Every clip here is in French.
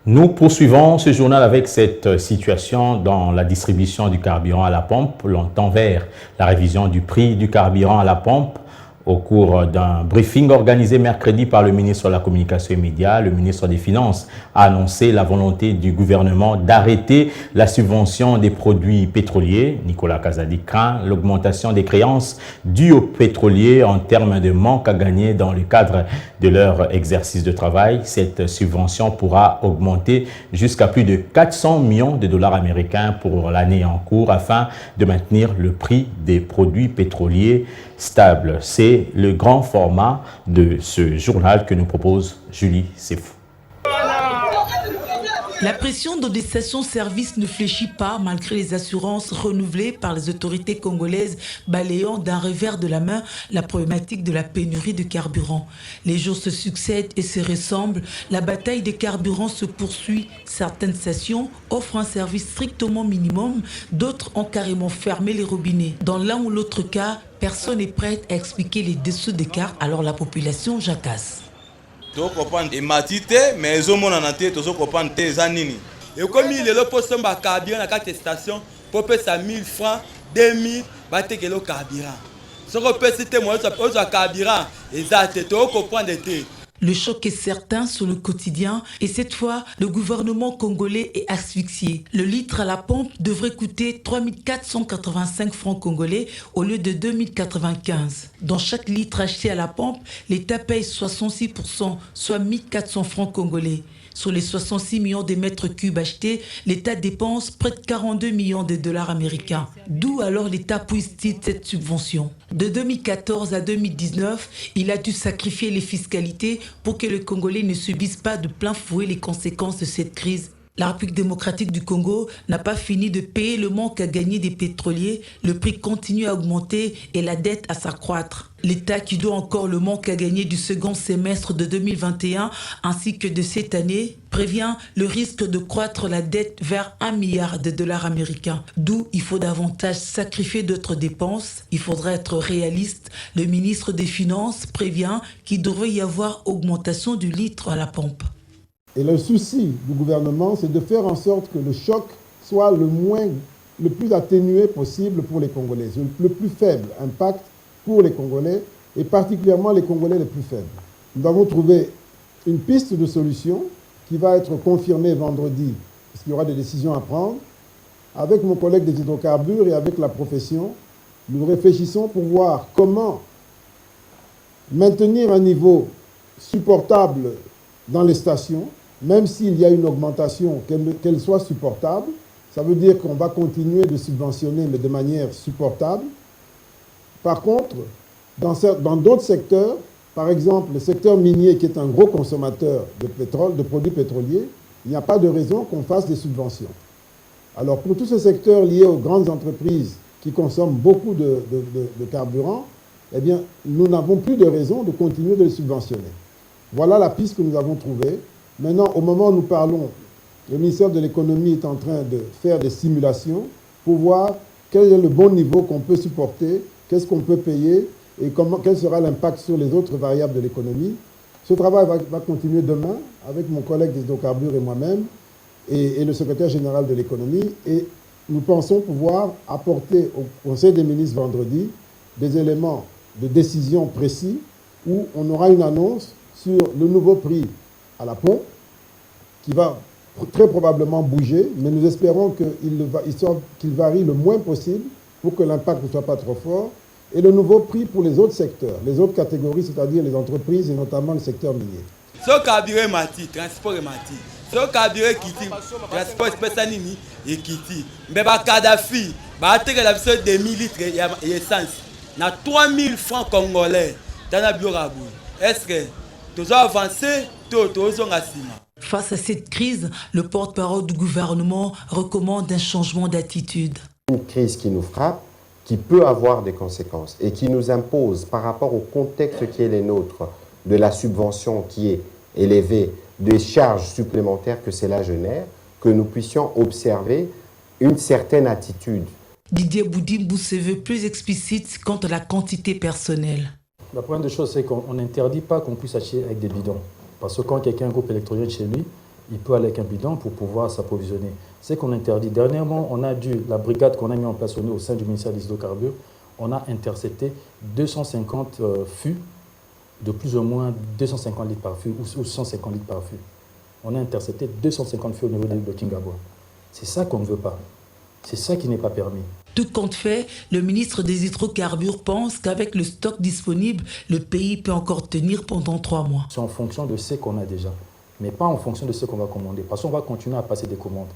Nous poursuivons ce journal avec cette situation dans la distribution du carburant à la pompe. Longtemps vers la révision du prix du carburant à la pompe. Au cours d'un briefing organisé mercredi par le ministre de la Communication et Médias, le ministre des Finances a annoncé la volonté du gouvernement d'arrêter la subvention des produits pétroliers. Nicolas Kazadi craint l'augmentation des créances dues aux pétroliers en termes de manque à gagner dans le cadre de leur exercice de travail. Cette subvention pourra augmenter jusqu'à plus de 400 millions de dollars américains pour l'année en cours afin de maintenir le prix des produits pétroliers stable. C'est le grand format de ce journal que nous propose Julie Sefou. La pression dans des stations-service ne fléchit pas malgré les assurances renouvelées par les autorités congolaises balayant d'un revers de la main la problématique de la pénurie de carburant. Les jours se succèdent et se ressemblent. La bataille des carburants se poursuit. Certaines stations offrent un service strictement minimum, d'autres ont carrément fermé les robinets. Dans l'un ou l'autre cas, personne n'est prêt à expliquer les dessous des cartes, alors la population jacasse. Donc comprendre et matite mais ils ont mon ananté tous comprendre tes anini et comme il est le poste ba carburant na carte station pour payer ça 1000 francs 2000 ba te que le carburant ce qu'on peut citer moi ça pose carburant exact to comprendre té. Le choc est certain sur le quotidien et cette fois, le gouvernement congolais est asphyxié. Le litre à la pompe devrait coûter 3 485 francs congolais au lieu de 2095. Dans chaque litre acheté à la pompe, l'État paye 66%, soit 1400 francs congolais. Sur les 66 millions de mètres cubes achetés, l'État dépense près de 42 millions de dollars américains. D'où alors l'État puise-t-il cette subvention? De 2014 à 2019, il a dû sacrifier les fiscalités pour que le Congolais ne subisse pas de plein fouet les conséquences de cette crise. La République démocratique du Congo n'a pas fini de payer le manque à gagner des pétroliers, le prix continue à augmenter et la dette à s'accroître. L'État qui doit encore le manque à gagner du second semestre de 2021 ainsi que de cette année prévient le risque de croître la dette vers 1 milliard de dollars américains. D'où il faut davantage sacrifier d'autres dépenses. Il faudrait être réaliste. Le ministre des Finances prévient qu'il devrait y avoir augmentation du litre à la pompe. Et le souci du gouvernement, c'est de faire en sorte que le choc soit le plus atténué possible pour les Congolais, le plus faible impact pour les Congolais, et particulièrement les Congolais les plus faibles. Nous avons trouvé une piste de solution qui va être confirmée vendredi, parce qu'il y aura des décisions à prendre. Avec mon collègue des hydrocarbures et avec la profession, nous réfléchissons pour voir comment maintenir un niveau supportable dans les stations, même s'il y a une augmentation, qu'elle soit supportable. Ça veut dire qu'on va continuer de subventionner, mais de manière supportable. Par contre, dans d'autres secteurs, par exemple le secteur minier qui est un gros consommateur de pétrole, de produits pétroliers, il n'y a pas de raison qu'on fasse des subventions. Alors pour tous ces secteurs liés aux grandes entreprises qui consomment beaucoup de carburant, eh bien, nous n'avons plus de raison de continuer de les subventionner. Voilà la piste que nous avons trouvée. Maintenant, au moment où nous parlons, le ministère de l'économie est en train de faire des simulations pour voir quel est le bon niveau qu'on peut supporter, qu'est-ce qu'on peut payer et quel sera l'impact sur les autres variables de l'économie. Ce travail va continuer demain avec mon collègue des hydrocarbures et moi-même et le secrétaire général de l'économie. Et nous pensons pouvoir apporter au Conseil des ministres vendredi des éléments de décision précis où on aura une annonce sur le nouveau prix à la pompe, qui va très probablement bouger, mais nous espérons qu'il varie le moins possible pour que l'impact ne soit pas trop fort, et le nouveau prix pour les autres secteurs, les autres catégories, c'est-à-dire les entreprises et notamment le secteur minier. Ce carburant mati, transport mati. Ce carburant qui transport spécialini et qui mais ba Kadhafi, ba atteindre la visite de 1000 litres d'essence, na 3000 francs congolais dans la biorabou. Est-ce que tu as avancé, tu as Face à cette crise, le porte-parole du gouvernement recommande un changement d'attitude. Une crise qui nous frappe, qui peut avoir des conséquences et qui nous impose, par rapport au contexte qui est le nôtre, de la subvention qui est élevée, des charges supplémentaires que cela génère, que nous puissions observer une certaine attitude. Didier Boudimbo se veut plus explicite quant à la quantité personnelle. La première des choses, c'est qu'on n'interdit pas qu'on puisse acheter avec des bidons. Parce que quand quelqu'un a un groupe électrogène chez lui, il peut aller avec un bidon pour pouvoir s'approvisionner. C'est qu'on interdit. Dernièrement, la brigade qu'on a mis en place au sein du ministère des hydrocarbures, on a intercepté 250 fûts de plus ou moins 250 litres par fût ou 150 litres par fût. On a intercepté 250 fûts au niveau de Kingabwa. C'est ça qu'on ne veut pas. C'est ça qui n'est pas permis. Tout compte fait, le ministre des hydrocarbures pense qu'avec le stock disponible, le pays peut encore tenir pendant 3 mois. C'est en fonction de ce qu'on a déjà, mais pas en fonction de ce qu'on va commander. Parce qu'on va continuer à passer des commandes.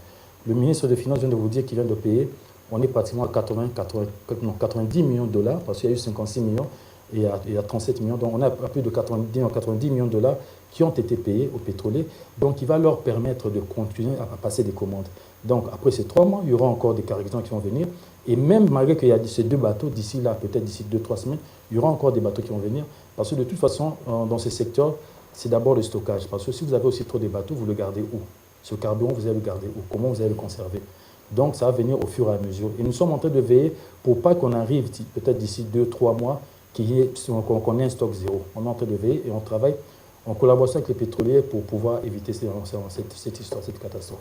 Le ministre des Finances vient de vous dire qu'il vient de payer. On est pratiquement à 90 millions de dollars, parce qu'il y a eu 56 millions et il y a 37 millions. Donc on a plus de 90 millions de dollars qui ont été payés aux pétroliers. Donc il va leur permettre de continuer à passer des commandes. Donc après ces 3 mois, il y aura encore des cargaisons qui vont venir. Et même malgré qu'il y a ces 2 bateaux, d'ici là, peut-être d'ici 2-3 semaines, il y aura encore des bateaux qui vont venir. Parce que de toute façon, dans ces secteurs, c'est d'abord le stockage. Parce que si vous avez aussi trop de bateaux, vous le gardez où? Ce carburant, vous allez le garder où? Comment vous allez le conserver? Donc ça va venir au fur et à mesure. Et nous sommes en train de veiller pour pas qu'on arrive, peut-être d'ici 2-3 mois, qu'on ait un stock zéro. On est en train de veiller et on travaille en collaboration avec les pétroliers pour pouvoir éviter cette histoire, cette catastrophe.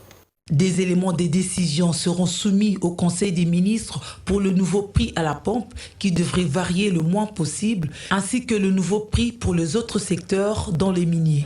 Des éléments des décisions seront soumis au Conseil des ministres pour le nouveau prix à la pompe qui devrait varier le moins possible, ainsi que le nouveau prix pour les autres secteurs dans les miniers.